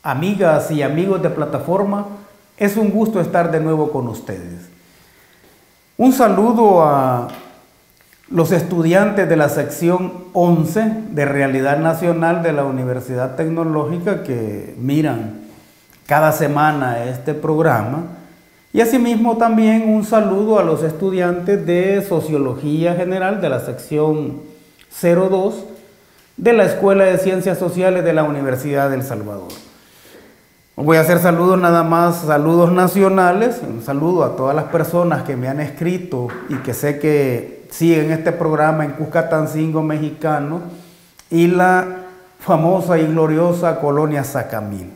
amigas y amigos de plataforma, es un gusto estar de nuevo con ustedes. Un saludo a los estudiantes de la sección 11 de Realidad Nacional de la Universidad Tecnológica que miran cada semana este programa, y asimismo también un saludo a los estudiantes de Sociología General de la sección 02 de la Escuela de Ciencias Sociales de la Universidad de El Salvador. Voy a hacer saludos nada más, saludos nacionales, un saludo a todas las personas que me han escrito y que sé que siguen este programa en Cuscatancingo mexicano y la famosa y gloriosa colonia Sacamil.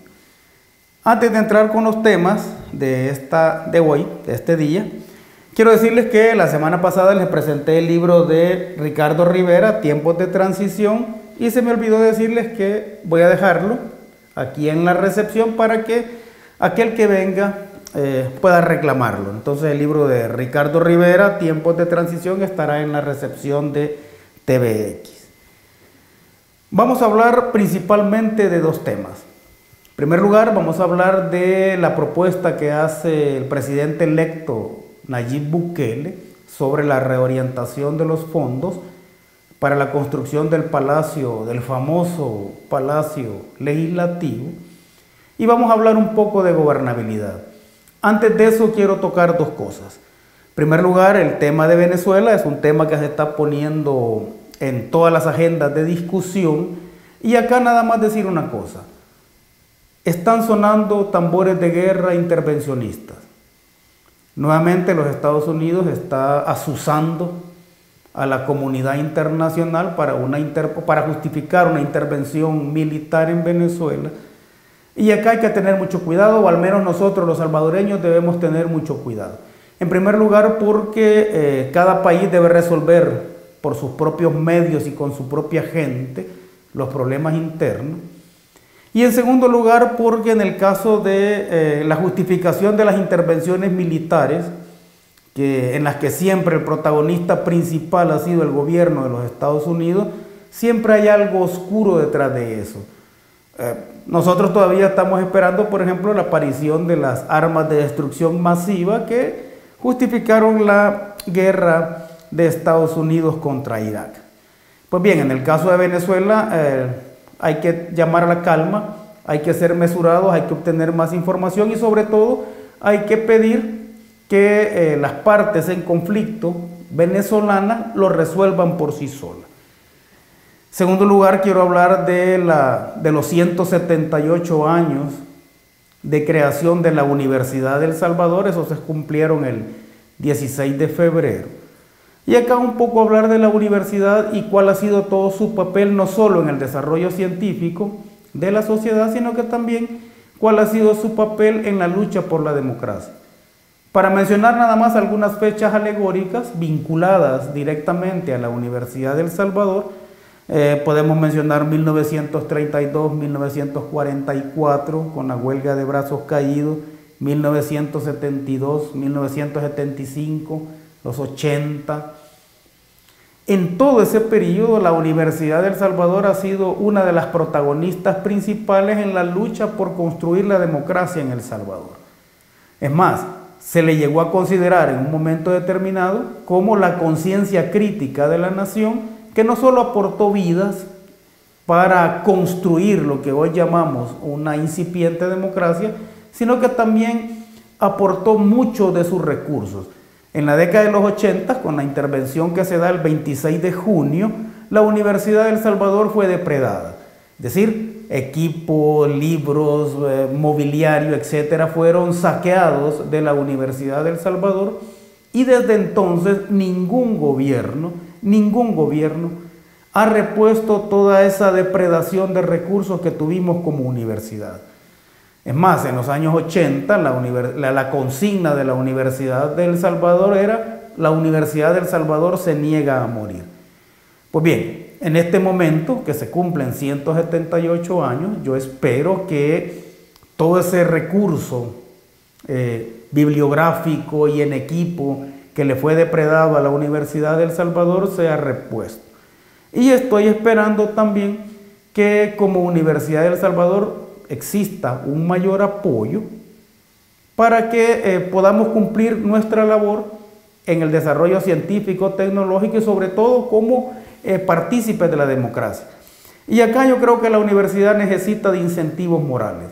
Antes de entrar con los temas de este día, quiero decirles que la semana pasada les presenté el libro de Ricardo Rivera, Tiempos de Transición, y se me olvidó decirles que voy a dejarlo aquí en la recepción para que aquel que venga pueda reclamarlo. Entonces el libro de Ricardo Rivera, Tiempos de Transición, estará en la recepción de TVX. Vamos a hablar principalmente de dos temas. En primer lugar, vamos a hablar de la propuesta que hace el presidente electo Nayib Bukele sobre la reorientación de los fondos para la construcción del famoso Palacio Legislativo, y vamos a hablar un poco de gobernabilidad. Antes de eso quiero tocar dos cosas. En primer lugar, el tema de Venezuela es un tema que se está poniendo en todas las agendas de discusión, y acá nada más decir una cosa. Están sonando tambores de guerra intervencionistas. Nuevamente los Estados Unidos está azuzando a la comunidad internacional para justificar una intervención militar en Venezuela. Y acá hay que tener mucho cuidado, o al menos nosotros los salvadoreños debemos tener mucho cuidado. En primer lugar porque cada país debe resolver por sus propios medios y con su propia gente los problemas internos. Y en segundo lugar porque en el caso de la justificación de las intervenciones militares, en las que siempre el protagonista principal ha sido el gobierno de los Estados Unidos, siempre hay algo oscuro detrás de eso. Nosotros todavía estamos esperando, por ejemplo, la aparición de las armas de destrucción masiva que justificaron la guerra de Estados Unidos contra Irak. Pues bien, en el caso de Venezuela hay que llamar a la calma, hay que ser mesurados, hay que obtener más información y sobre todo hay que pedir que las partes en conflicto venezolanas lo resuelvan por sí solas. En segundo lugar, quiero hablar de los 178 años de creación de la Universidad de El Salvador. Esos se cumplieron el 16 de febrero. Y acá un poco hablar de la universidad y cuál ha sido todo su papel, no solo en el desarrollo científico de la sociedad, sino que también cuál ha sido su papel en la lucha por la democracia. Para mencionar nada más algunas fechas alegóricas vinculadas directamente a la Universidad de El Salvador, podemos mencionar 1932, 1944 con la huelga de brazos caídos, 1972, 1975, los 80. En todo ese periodo la Universidad de El Salvador ha sido una de las protagonistas principales en la lucha por construir la democracia en El Salvador. Es más, se le llegó a considerar en un momento determinado como la conciencia crítica de la nación, que no solo aportó vidas para construir lo que hoy llamamos una incipiente democracia, sino que también aportó mucho de sus recursos. En la década de los 80, con la intervención que se da el 26 de junio, la Universidad de El Salvador fue depredada. Es decir, equipo, libros, mobiliario, etcétera, fueron saqueados de la Universidad de El Salvador, y desde entonces ningún gobierno ha repuesto toda esa depredación de recursos que tuvimos como universidad. Es más, en los años 80 la consigna de la Universidad de El Salvador era: la Universidad de El Salvador se niega a morir. Pues bien, en este momento que se cumplen 178 años, yo espero que todo ese recurso bibliográfico y en equipo que le fue depredado a la Universidad de El Salvador sea repuesto. Y estoy esperando también que como Universidad de El Salvador exista un mayor apoyo para que podamos cumplir nuestra labor en el desarrollo científico, tecnológico y sobre todo como partícipes de la democracia. Y acá yo creo que la universidad necesita de incentivos morales.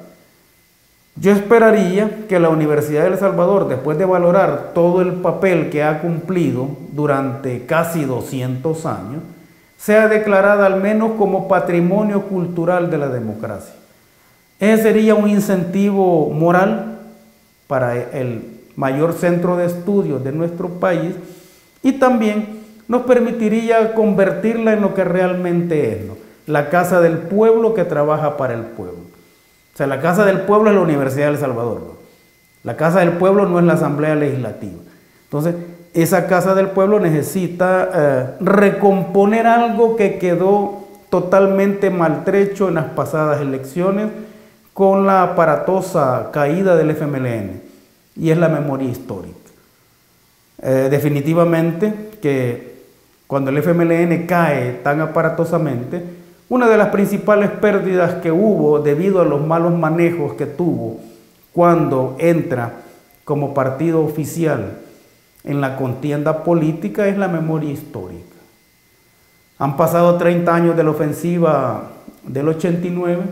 Yo esperaría que la Universidad de El Salvador, después de valorar todo el papel que ha cumplido durante casi 200 años, sea declarada al menos como patrimonio cultural de la democracia. Ese sería un incentivo moral para el mayor centro de estudios de nuestro país y también nos permitiría convertirla en lo que realmente es, ¿no? La casa del pueblo que trabaja para el pueblo. O sea, la casa del pueblo es la Universidad de El Salvador, ¿no? La casa del pueblo no es la Asamblea Legislativa. Entonces, esa casa del pueblo necesita recomponer algo que quedó totalmente maltrecho en las pasadas elecciones con la aparatosa caída del FMLN, y es la memoria histórica. Definitivamente que cuando el FMLN cae tan aparatosamente, una de las principales pérdidas que hubo debido a los malos manejos que tuvo cuando entra como partido oficial en la contienda política es la memoria histórica. Han pasado 30 años de la ofensiva del 89.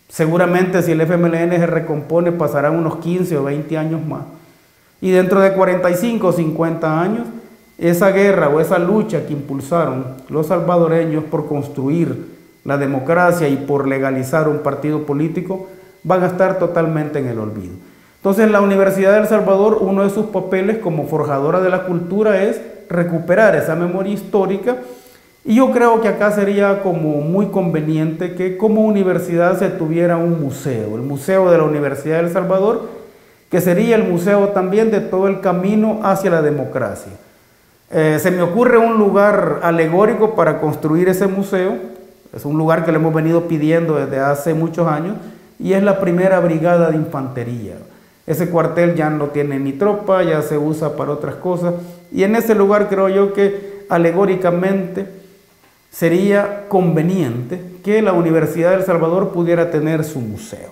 Seguramente si el FMLN se recompone pasarán unos 15 o 20 años más. Y dentro de 45 o 50 años, esa guerra o esa lucha que impulsaron los salvadoreños por construir la democracia y por legalizar un partido político van a estar totalmente en el olvido. Entonces la Universidad de El Salvador, uno de sus papeles como forjadora de la cultura es recuperar esa memoria histórica. Y yo creo que acá sería como muy conveniente que como universidad se tuviera un museo, el Museo de la Universidad de El Salvador, que sería el museo también de todo el camino hacia la democracia. Se me ocurre un lugar alegórico para construir ese museo, es un lugar que le hemos venido pidiendo desde hace muchos años, y es la primera brigada de infantería. Ese cuartel ya no tiene ni tropa, ya se usa para otras cosas, y en ese lugar creo yo que alegóricamente sería conveniente que la Universidad de El Salvador pudiera tener su museo.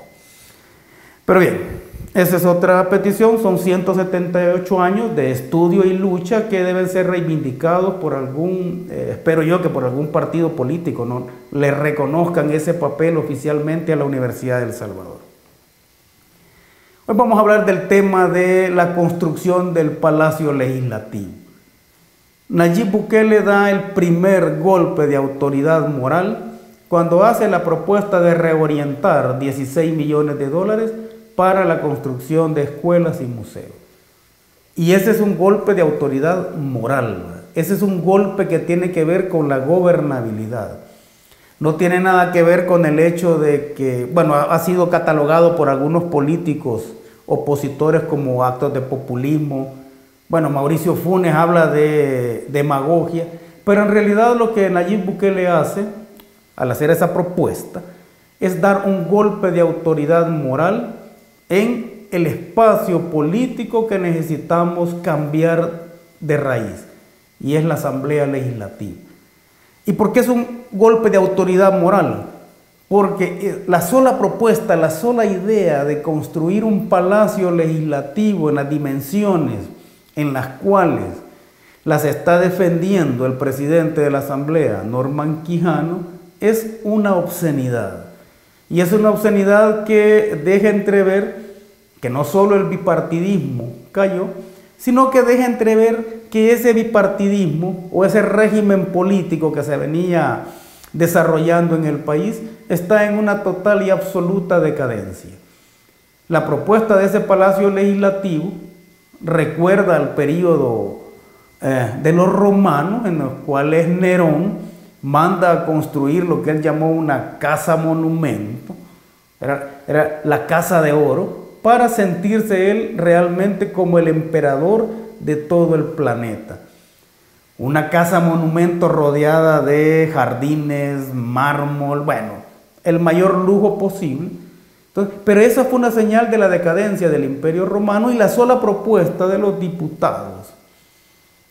Pero bien, esa es otra petición, son 178 años de estudio y lucha que deben ser reivindicados por algún, espero yo que por algún partido político, ¿no? Le reconozcan ese papel oficialmente a la Universidad de El Salvador. Hoy vamos a hablar del tema de la construcción del Palacio Legislativo. Nayib Bukele da el primer golpe de autoridad moral cuando hace la propuesta de reorientar 16 millones de dólares para la construcción de escuelas y museos. Y ese es un golpe de autoridad moral, ¿verdad? Ese es un golpe que tiene que ver con la gobernabilidad. No tiene nada que ver con el hecho de que, bueno, ha sido catalogado por algunos políticos opositores como actos de populismo. Bueno, Mauricio Funes habla de demagogia, pero en realidad lo que Nayib Bukele hace al hacer esa propuesta es dar un golpe de autoridad moral en el espacio político que necesitamos cambiar de raíz, y es la Asamblea Legislativa. ¿Y por qué es un golpe de autoridad moral? Porque la sola propuesta, la sola idea de construir un palacio legislativo en las dimensiones en las cuales las está defendiendo el presidente de la Asamblea, Norman Quijano, es una obscenidad. Y es una obscenidad que deja entrever que no solo el bipartidismo cayó, sino que deja entrever que ese bipartidismo o ese régimen político que se venía desarrollando en el país está en una total y absoluta decadencia. La propuesta de ese Palacio Legislativo recuerda al periodo de los romanos, en los cuales Nerón manda a construir lo que él llamó una casa monumento, era la casa de oro, para sentirse él realmente como el emperador de todo el planeta. Una casa monumento rodeada de jardines, mármol, bueno, el mayor lujo posible. Entonces, pero esa fue una señal de la decadencia del Imperio Romano, y la sola propuesta de los diputados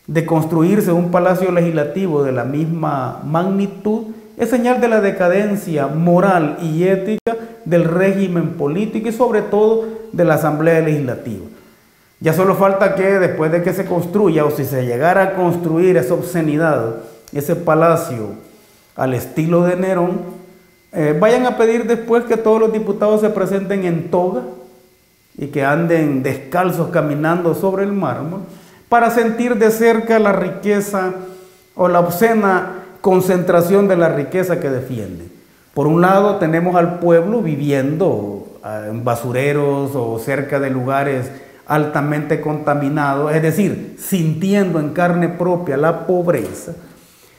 de construirse un palacio legislativo de la misma magnitud es señal de la decadencia moral y ética del régimen político y sobre todo de la Asamblea Legislativa. Ya solo falta que después de que se construya, o si se llegara a construir esa obscenidad, ese palacio al estilo de Nerón, vayan a pedir después que todos los diputados se presenten en toga y que anden descalzos caminando sobre el mármol para sentir de cerca la riqueza o la obscena concentración de la riqueza que defienden. Por un lado tenemos al pueblo viviendo en basureros o cerca de lugares altamente contaminados, es decir, sintiendo en carne propia la pobreza.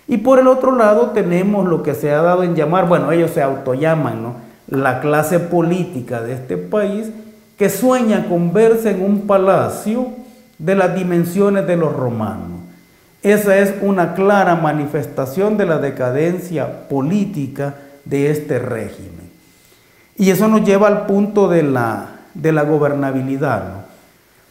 Y por el otro lado tenemos lo que se ha dado en llamar, bueno, ellos se autollaman, ¿no?, la clase política de este país, que sueña con verse en un palacio de las dimensiones de los romanos. Esa es una clara manifestación de la decadencia política de este régimen. Y eso nos lleva al punto de la gobernabilidad, ¿no?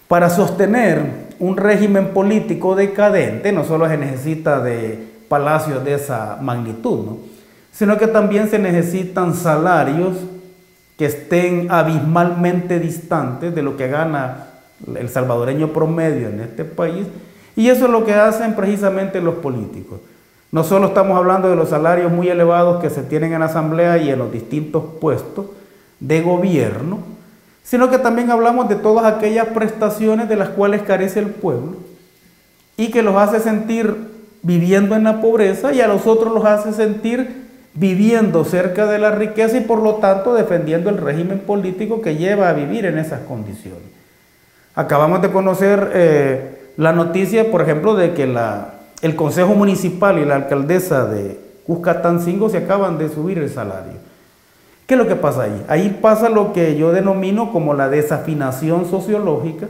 Para sostener un régimen político decadente no solo se necesita de palacios de esa magnitud, ¿no?, sino que también se necesitan salarios que estén abismalmente distantes de lo que gana el salvadoreño promedio en este país, y eso es lo que hacen precisamente los políticos. No solo estamos hablando de los salarios muy elevados que se tienen en la asamblea y en los distintos puestos de gobierno, sino que también hablamos de todas aquellas prestaciones de las cuales carece el pueblo y que los hace sentir viviendo en la pobreza y a los otros los hace sentir viviendo cerca de la riqueza y por lo tanto defendiendo el régimen político que lleva a vivir en esas condiciones. Acabamos de conocer la noticia, por ejemplo, de que el Consejo Municipal y la alcaldesa de Cuscatancingo se acaban de subir el salario. ¿Qué es lo que pasa ahí? Ahí pasa lo que yo denomino como la desafinación sociológica,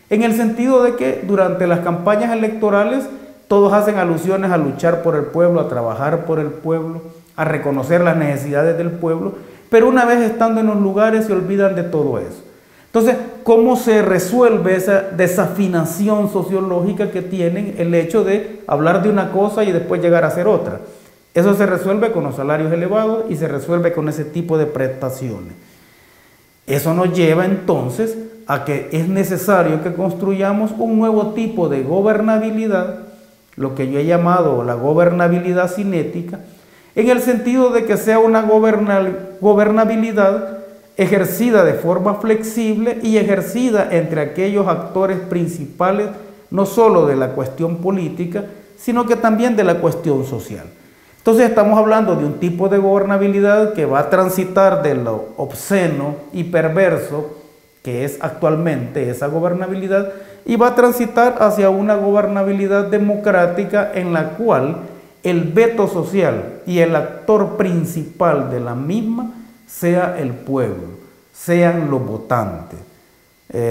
en el sentido de que durante las campañas electorales todos hacen alusiones a luchar por el pueblo, a trabajar por el pueblo, a reconocer las necesidades del pueblo, pero una vez estando en los lugares se olvidan de todo eso. Entonces, ¿cómo se resuelve esa desafinación sociológica que tienen el hecho de hablar de una cosa y después llegar a hacer otra? Eso se resuelve con los salarios elevados y se resuelve con ese tipo de prestaciones. Eso nos lleva entonces a que es necesario que construyamos un nuevo tipo de gobernabilidad, lo que yo he llamado la gobernabilidad cinética, en el sentido de que sea una gobernabilidad ejercida de forma flexible y ejercida entre aquellos actores principales, no solo de la cuestión política, sino que también de la cuestión social. Entonces estamos hablando de un tipo de gobernabilidad que va a transitar de lo obsceno y perverso que es actualmente esa gobernabilidad y va a transitar hacia una gobernabilidad democrática en la cual el veto social y el actor principal de la misma sea el pueblo, sean los votantes.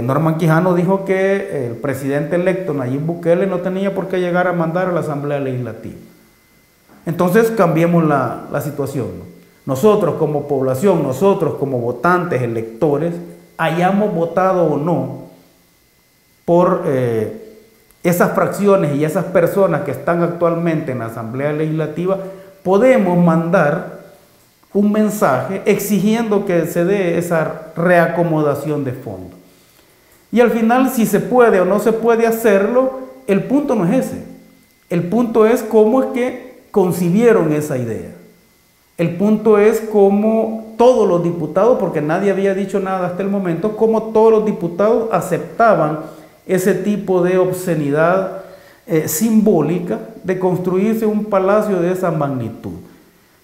Norman Quijano dijo que el presidente electo Nayib Bukele no tenía por qué llegar a mandar a la Asamblea Legislativa. Entonces cambiemos la situación, ¿no? Nosotros como población, nosotros como votantes, electores, hayamos votado o no por esas fracciones y esas personas que están actualmente en la Asamblea Legislativa, podemos mandar un mensaje exigiendo que se dé esa reacomodación de fondo. Y al final, si se puede o no se puede hacerlo, el punto no es ese. El punto es cómo es que concibieron esa idea. El punto es cómo todos los diputados, porque nadie había dicho nada hasta el momento, cómo todos los diputados aceptaban ese tipo de obscenidad simbólica de construirse un palacio de esa magnitud.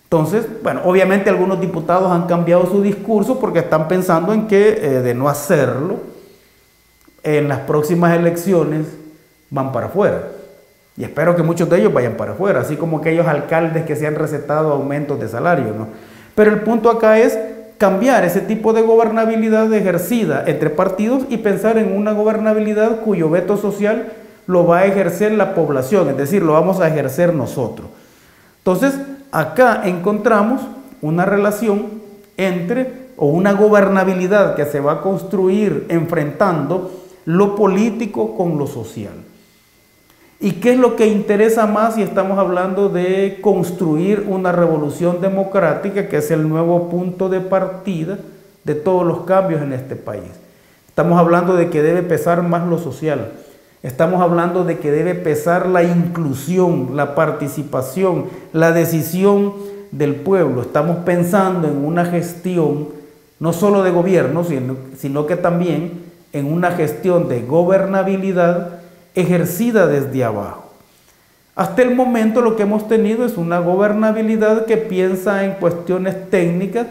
Entonces, bueno, obviamente algunos diputados han cambiado su discurso porque están pensando en que de no hacerlo, en las próximas elecciones van para afuera. Y espero que muchos de ellos vayan para afuera, así como aquellos alcaldes que se han recetado aumentos de salario, ¿no? Pero el punto acá es cambiar ese tipo de gobernabilidad ejercida entre partidos y pensar en una gobernabilidad cuyo veto social lo va a ejercer la población, es decir, lo vamos a ejercer nosotros. Entonces, acá encontramos una relación entre, o una gobernabilidad que se va a construir enfrentando lo político con lo social. ¿Y qué es lo que interesa más si estamos hablando de construir una revolución democrática, que es el nuevo punto de partida de todos los cambios en este país. Estamos hablando de que debe pesar más lo social. Estamos hablando de que debe pesar la inclusión, la participación, la decisión del pueblo. Estamos pensando en una gestión no solo de gobierno, sino que también en una gestión de gobernabilidad ejercida desde abajo. Hasta el momento lo que hemos tenido es una gobernabilidad que piensa en cuestiones técnicas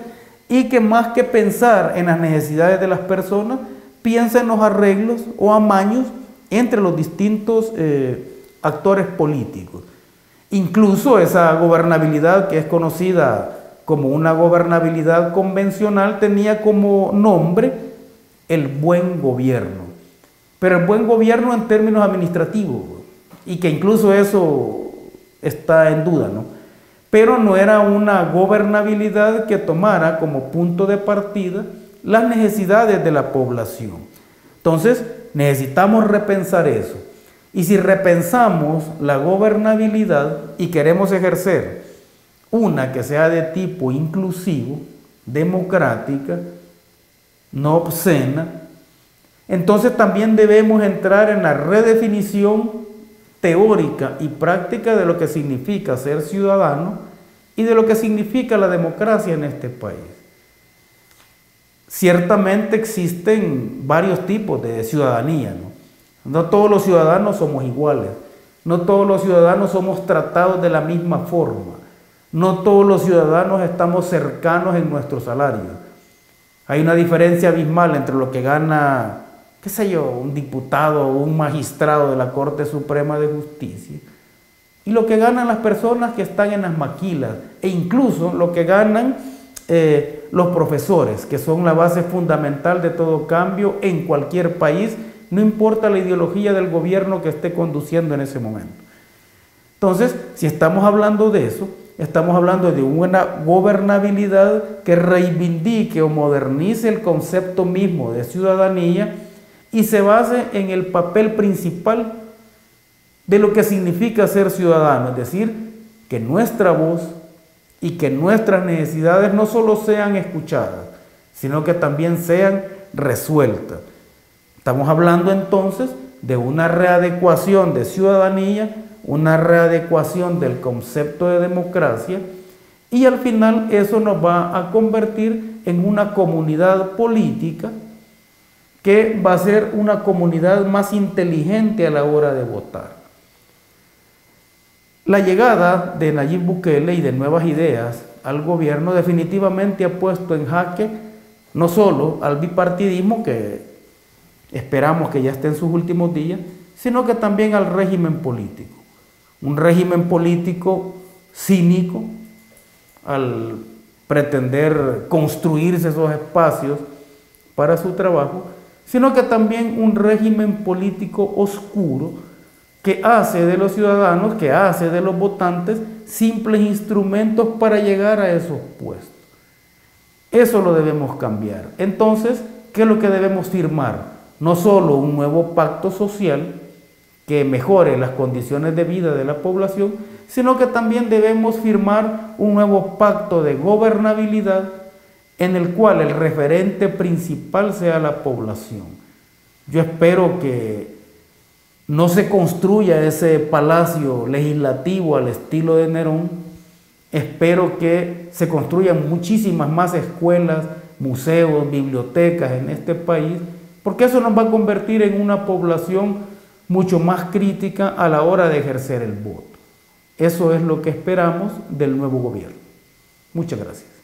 y que más que pensar en las necesidades de las personas, piensa en los arreglos o amaños entre los distintos actores políticos. Incluso esa gobernabilidad que es conocida como una gobernabilidad convencional tenía como nombre el buen gobierno. Pero el buen gobierno en términos administrativos, y que incluso eso está en duda, ¿no? Pero no era una gobernabilidad que tomara como punto de partida las necesidades de la población. Entonces, necesitamos repensar eso. Y si repensamos la gobernabilidad y queremos ejercer una que sea de tipo inclusivo, democrática, no obscena, entonces también debemos entrar en la redefinición teórica y práctica de lo que significa ser ciudadano y de lo que significa la democracia en este país. Ciertamente existen varios tipos de ciudadanía, ¿no? No todos los ciudadanos somos iguales, no todos los ciudadanos somos tratados de la misma forma, no todos los ciudadanos estamos cercanos en nuestro salario. Hay una diferencia abismal entre lo que gana, qué sé yo, un diputado o un magistrado de la Corte Suprema de Justicia y lo que ganan las personas que están en las maquilas e incluso lo que ganan los profesores, que son la base fundamental de todo cambio en cualquier país, no importa la ideología del gobierno que esté conduciendo en ese momento. Entonces, si estamos hablando de eso, estamos hablando de una gobernabilidad que reivindique o modernice el concepto mismo de ciudadanía y se base en el papel principal de lo que significa ser ciudadano, es decir, que nuestra voz y que nuestras necesidades no solo sean escuchadas, sino que también sean resueltas. Estamos hablando entonces de una readecuación de ciudadanía, una readecuación del concepto de democracia y al final eso nos va a convertir en una comunidad política que va a ser una comunidad más inteligente a la hora de votar. La llegada de Nayib Bukele y de nuevas ideas al gobierno definitivamente ha puesto en jaque no solo al bipartidismo, que esperamos que ya esté en sus últimos días, sino que también al régimen político. Un régimen político cínico al pretender construirse esos espacios para su trabajo, sino que también un régimen político oscuro que hace de los ciudadanos, que hace de los votantes simples instrumentos para llegar a esos puestos. Eso lo debemos cambiar. Entonces, ¿qué es lo que debemos firmar? No solo un nuevo pacto social que mejore las condiciones de vida de la población, sino que también debemos firmar un nuevo pacto de gobernabilidad en el cual el referente principal sea la población. Yo espero que no se construya ese palacio legislativo al estilo de Nerón. Espero que se construyan muchísimas más escuelas, museos, bibliotecas en este país, porque eso nos va a convertir en una población mucho más crítica a la hora de ejercer el voto. Eso es lo que esperamos del nuevo gobierno. Muchas gracias.